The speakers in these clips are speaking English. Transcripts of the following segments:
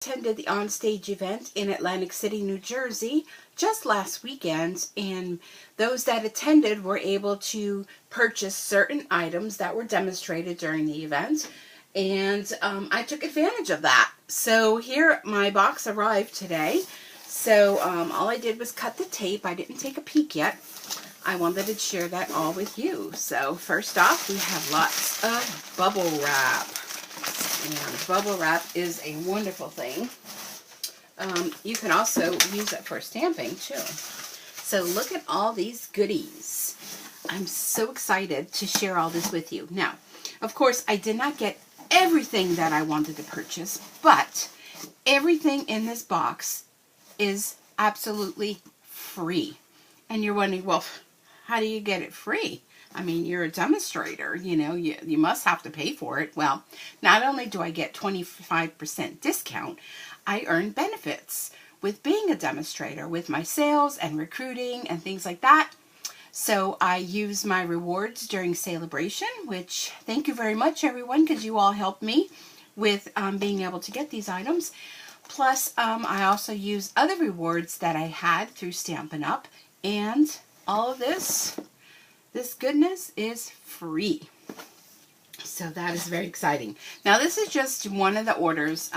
Attended the onstage event in Atlantic City, New Jersey just last weekend, and those that attended were able to purchase certain items that were demonstrated during the event, and I took advantage of that. So here my box arrived today. So all I did was cut the tape. I didn't take a peek yet. I wanted to share that all with you. So first off, we have lots of bubble wrap. And bubble wrap is a wonderful thing. You can also use it for stamping too. So look at all these goodies. I'm so excited to share all this with you. Now, of course, I did not get everything that I wanted to purchase, but everything in this box is absolutely free. And you're wondering, well, how do you get it free? I mean, you're a demonstrator, you know, you must have to pay for it. Well, not only do I get 25% discount, I earn benefits with being a demonstrator with my sales and recruiting and things like that. So I use my rewards during celebration, which thank you very much, everyone, because you all helped me with being able to get these items. Plus, I also use other rewards that I had through Stampin' Up, and all of this goodness is free. So that is very exciting. Now this is just one of the orders.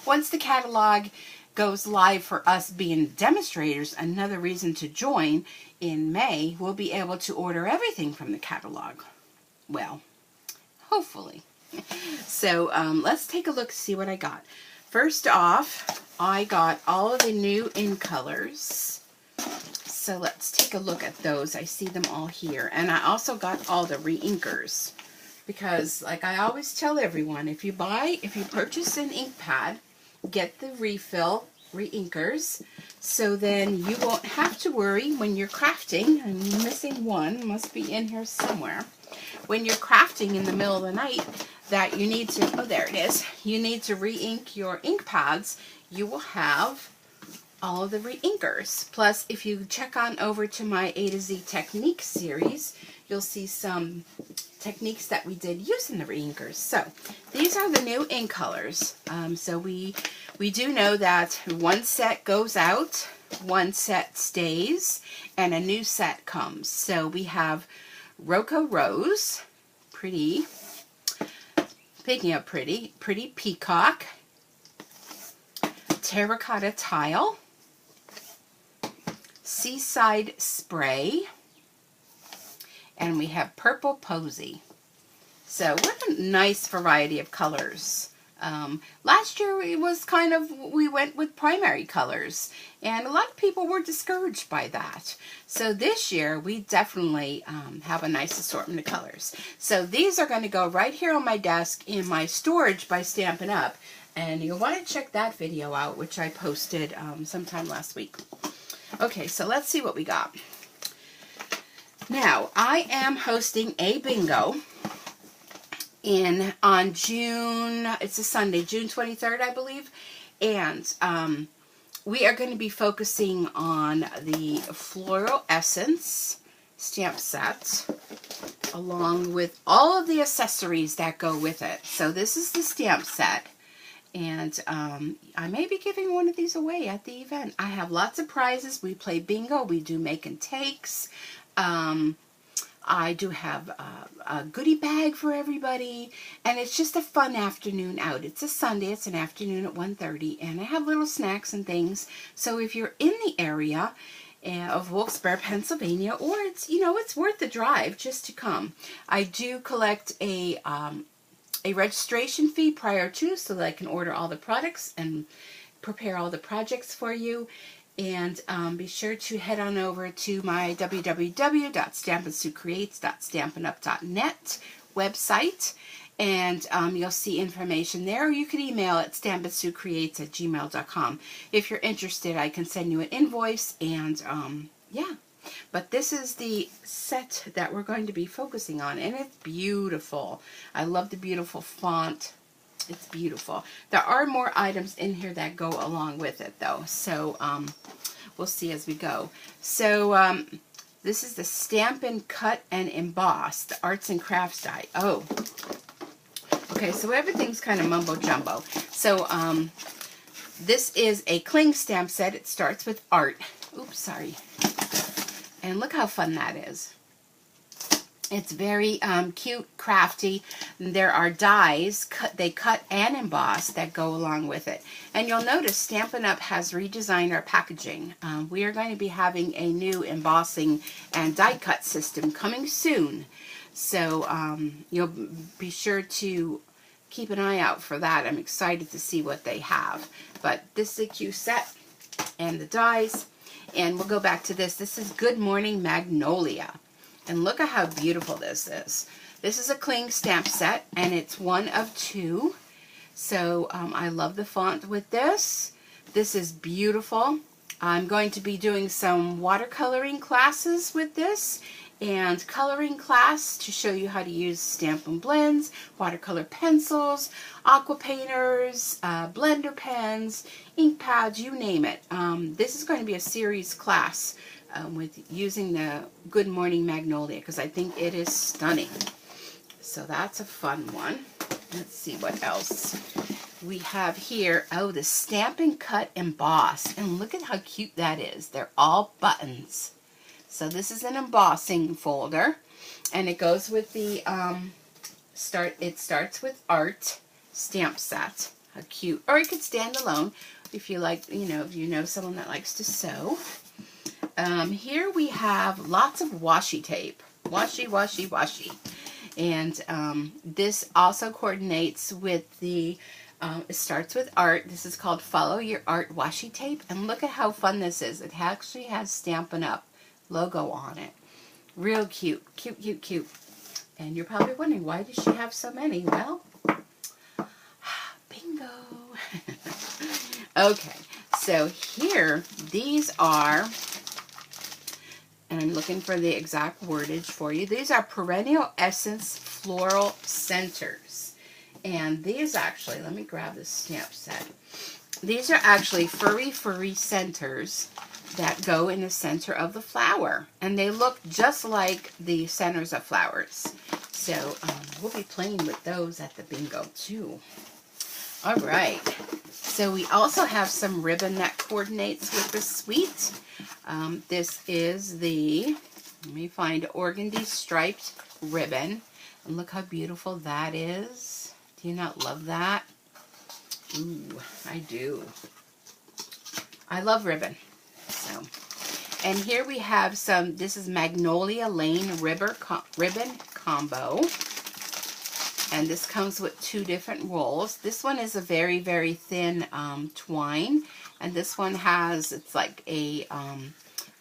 Once the catalog goes live for us being demonstrators, another reason to join in May, we'll be able to order everything from the catalog. Well, hopefully. So let's take a look and see what I got. First off, I got all of the new in colors. So let's take a look at those. I see them all here. And I also got all the Reinkers. Because like I always tell everyone, if you purchase an ink pad, get the refill Reinkers. So then you won't have to worry when you're crafting. I'm missing one, must be in here somewhere. When you're crafting in the middle of the night that you need to, oh there it is, you need to re-ink your ink pads, you will have all of the Reinkers. Plus, if you check on over to my A to Z Technique series, you'll see some techniques that we did using the Reinkers. So, these are the new ink colors. So we do know that one set goes out, one set stays, and a new set comes. So we have Roco Rose, pretty, speaking of pretty Peacock, Terracotta Tile, Seaside Spray, and we have Purple Posy. So what a nice variety of colors. Last year it was kind of, we went with primary colors, and a lot of people were discouraged by that. So this year we definitely have a nice assortment of colors. So these are going to go right here on my desk in my storage by Stampin' Up, and you'll want to check that video out, which I posted sometime last week. Okay, so let's see what we got. Now, I am hosting a bingo on June, it's a Sunday, June 23rd, I believe, and we are going to be focusing on the Floral Essence stamp set, along with all of the accessories that go with it. So this is the stamp set. And I may be giving one of these away at the event. I have lots of prizes. We play bingo. We do make and takes. I do have a goodie bag for everybody. And it's just a fun afternoon out. It's a Sunday. It's an afternoon at 1:30. And I have little snacks and things. So if you're in the area of Wilkes-Barre, Pennsylvania, or it's, you know, it's worth the drive just to come. I do collect a registration fee prior to, so that I can order all the products and prepare all the projects for you. And be sure to head on over to my www.stampinsuecreates.stampinup.net website, and you'll see information there. Or you can email at stampinsuecreates@gmail.com. If you're interested, I can send you an invoice, and yeah. But this is the set that we're going to be focusing on, and it's beautiful. I love the beautiful font. It's beautiful. There are more items in here that go along with it, though, so we'll see as we go. So this is the Stampin' Cut and Emboss, the Arts and Crafts die. Oh, okay, so everything's kind of mumbo-jumbo. So This is a cling stamp set. It starts with art. Oops, sorry. And look how fun that is. It's very cute, crafty. There are dies, they cut and emboss, that go along with it. And you'll notice Stampin' Up! Has redesigned our packaging. We are going to be having a new embossing and die cut system coming soon. So you'll be sure to keep an eye out for that. I'm excited to see what they have. But this is a cute set and the dies. And we'll go back to this. This is Good Morning Magnolia. And look at how beautiful this is. This is a cling stamp set, and it's one of 2. So I love the font with this. This is beautiful. I'm going to be doing some watercoloring classes with this, and coloring class to show you how to use Stampin' Blends, watercolor pencils, aqua painters, blender pens, ink pads, you name it. This is going to be a series class with using the Good Morning Magnolia, because I think it is stunning. So that's a fun one. Let's see what else we have here. Oh, the Stampin' Cut Emboss. And look at how cute that is. They're all buttons. So this is an embossing folder. And it goes with the, it starts with art stamp set. How cute. Or it could stand alone if you like, if you know someone that likes to sew. Here we have lots of washi tape. Washi, washi, washi. And this also coordinates with the, it starts with art. This is called Follow Your Art Washi Tape. And look at how fun this is. It actually has Stampin' Up! Logo on it. Real cute. Cute, cute, cute. And you're probably wondering, why does she have so many? Well, bingo. Okay, so here, these are, and I'm looking for the exact wordage for you. These are Perennial Essence Floral Centers. And these actually, let me grab this stamp set. These are actually furry centers that go in the center of the flower. And they look just like the centers of flowers. So we'll be playing with those at the bingo too. All right. So we also have some ribbon that coordinates with the suite. This is the, let me find, organdy striped ribbon. And look how beautiful that is. Do you not love that? Ooh, I do. I love ribbon. So, and here we have some, this is Magnolia Lane ribbon combo. And this comes with 2 different rolls. This one is a very, very thin twine. And this one has, it's like a,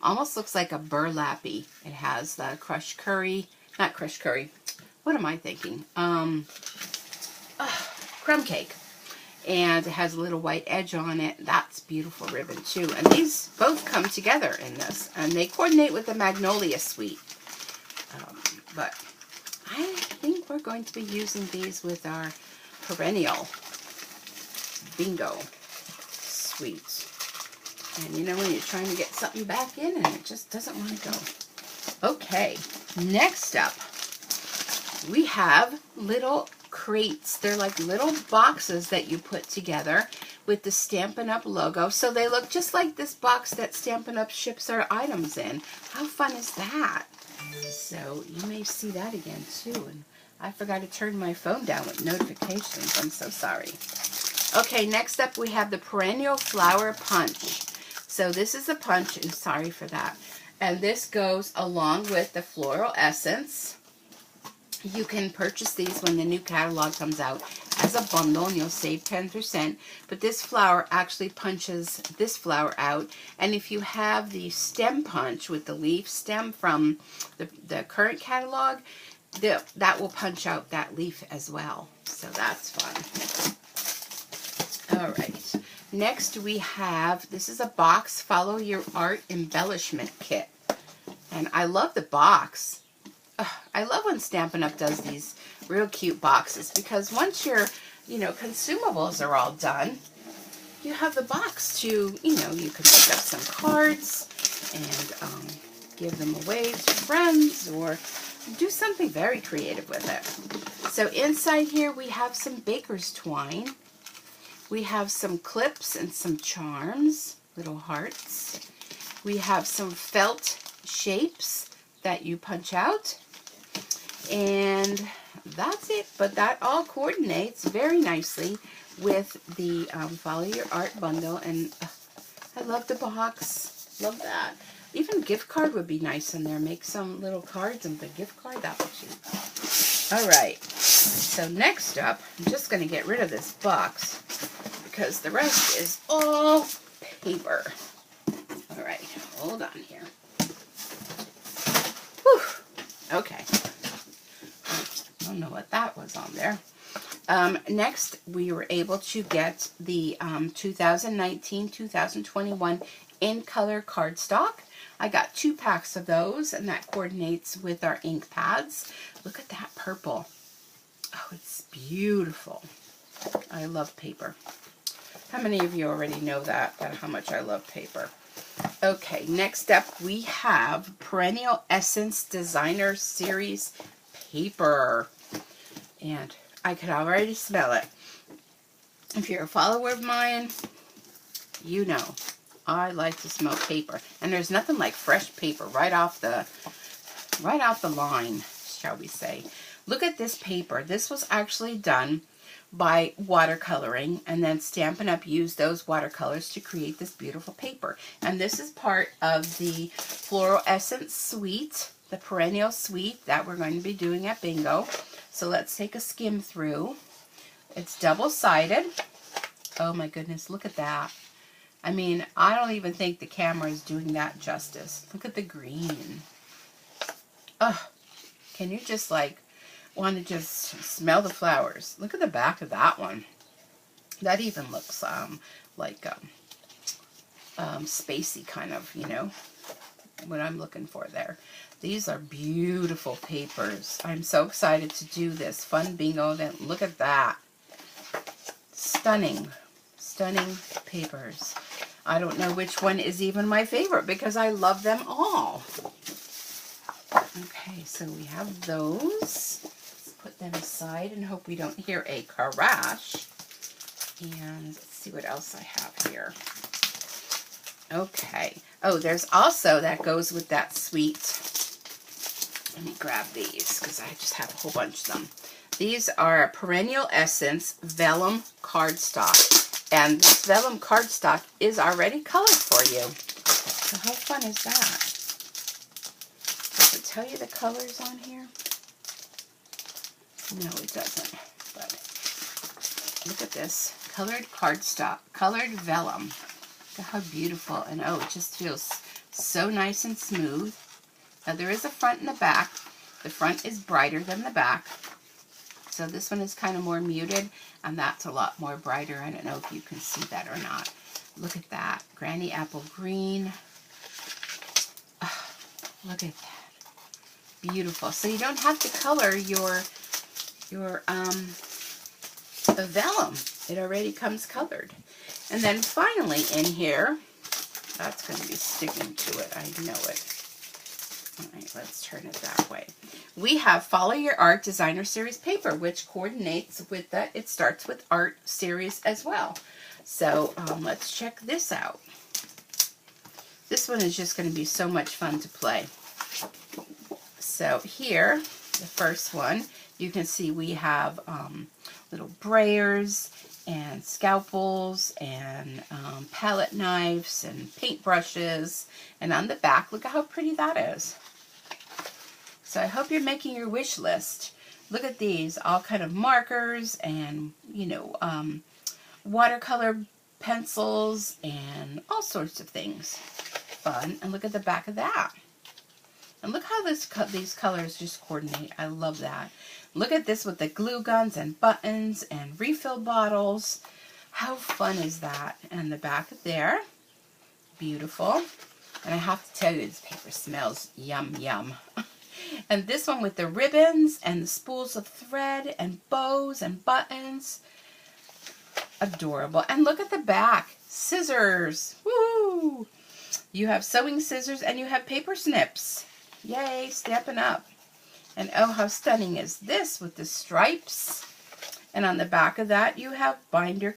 almost looks like a burlappy. It has the crushed curry, not crushed curry. What am I thinking? Crumb cake. And it has a little white edge on it. That's beautiful ribbon too. And these both come together in this. And they coordinate with the Magnolia suite. But I think we're going to be using these with our Perennial bingo suite. And you know when you're trying to get something back in and it just doesn't want to go. Okay, next up we have little crates. They're like little boxes that you put together with the Stampin' Up! Logo. So they look just like this box that Stampin' Up! Ships our items in. How fun is that? So you may see that again too. And I forgot to turn my phone down with notifications. I'm so sorry. Okay, next up we have the Perennial Flower Punch. So this is a punch, and sorry for that. And this goes along with the Floral Essence. You can purchase these when the new catalog comes out as a bundle, and you'll save 10%. But this flower actually punches this flower out. And if you have the stem punch with the leaf stem from the current catalog, that will punch out that leaf as well. So that's fun. All right. Next we have, this is a box, Follow Your Art Embellishment Kit. And I love the box. I love when Stampin' Up! Does these real cute boxes, because once your, consumables are all done, you have the box to, you can pick up some cards and give them away to friends or do something very creative with it. So inside here we have some baker's twine. We have some clips and some charms, little hearts. We have some felt shapes that you punch out. And that's it, but that all coordinates very nicely with the Follow Your Art bundle. And I love the box. Love that. Even gift card would be nice in there. Make some little cards and the gift card. That would be cute. All right. So next up, I'm just going to get rid of this box because the rest is all paper. All right. Hold on here. Whew. Okay. I don't know what that was on there. Next, we were able to get the 2019-2021 in color cardstock. I got 2 packs of those, and that coordinates with our ink pads. Look at that purple. Oh, it's beautiful. I love paper. How many of you already know that how much I love paper? Okay, next up we have Perennial Essence Designer Series paper. And I could already smell it. If you're a follower of mine, you know I like to smell paper. And there's nothing like fresh paper right off the line, shall we say. Look at this paper. This was actually done by watercoloring, and then Stampin' Up! Used those watercolors to create this beautiful paper. And this is part of the Floral Essence Suite, the Perennial Suite that we're going to be doing at Bingo. So let's take a skim through. It's double-sided. Oh my goodness, look at that. I mean, I don't even think the camera is doing that justice. Look at the green. Oh, can you just want to just smell the flowers? Look at the back of that one. That even looks spacey kind of, you know, what I'm looking for there. These are beautiful papers. I'm so excited to do this fun bingo event. Look at that. Stunning, stunning papers. I don't know which one is even my favorite because I love them all. Okay, so we have those. Let's put them aside and hope we don't hear a crash. And let's see what else I have here. Okay. Oh, there's also, that goes with that suite. Let me grab these because I just have a whole bunch of them. These are Perennial Essence Vellum Cardstock. And this vellum cardstock is already colored for you. So how fun is that? Does it tell you the colors on here? No, it doesn't. But look at this. Colored cardstock. Colored vellum. Look at how beautiful. And oh, it just feels so nice and smooth. Now there is a front and a back. The front is brighter than the back. So this one is kind of more muted, and that's a lot more brighter. I don't know if you can see that or not. Look at that. Granny Apple Green. Oh, look at that. Beautiful. So you don't have to color your vellum. It already comes colored. And then finally in here, that's going to be sticking to it. I know it. All right, let's turn it that way. We have Follow Your Art Designer Series paper, which coordinates with that. It starts with Art Series as well. So let's check this out. This one is just going to be so much fun to play. So here, the first one, you can see we have little brayers and scalpels and palette knives and paint brushes. And on the back, look at how pretty that is. So I hope you're making your wish list. Look at these, all kind of markers and, you know, watercolor pencils and all sorts of things. Fun. And look at the back of that. And look how these colors just coordinate. I love that. Look at this with the glue guns and buttons and refill bottles. How fun is that? And the back there, beautiful. And I have to tell you, this paper smells yum, yum. And this one with the ribbons and the spools of thread and bows and buttons. Adorable. And look at the back. Scissors. Woo! You have sewing scissors and you have paper snips. Yay, Stampin' Up! And oh, how stunning is this with the stripes. And on the back of that, you have binder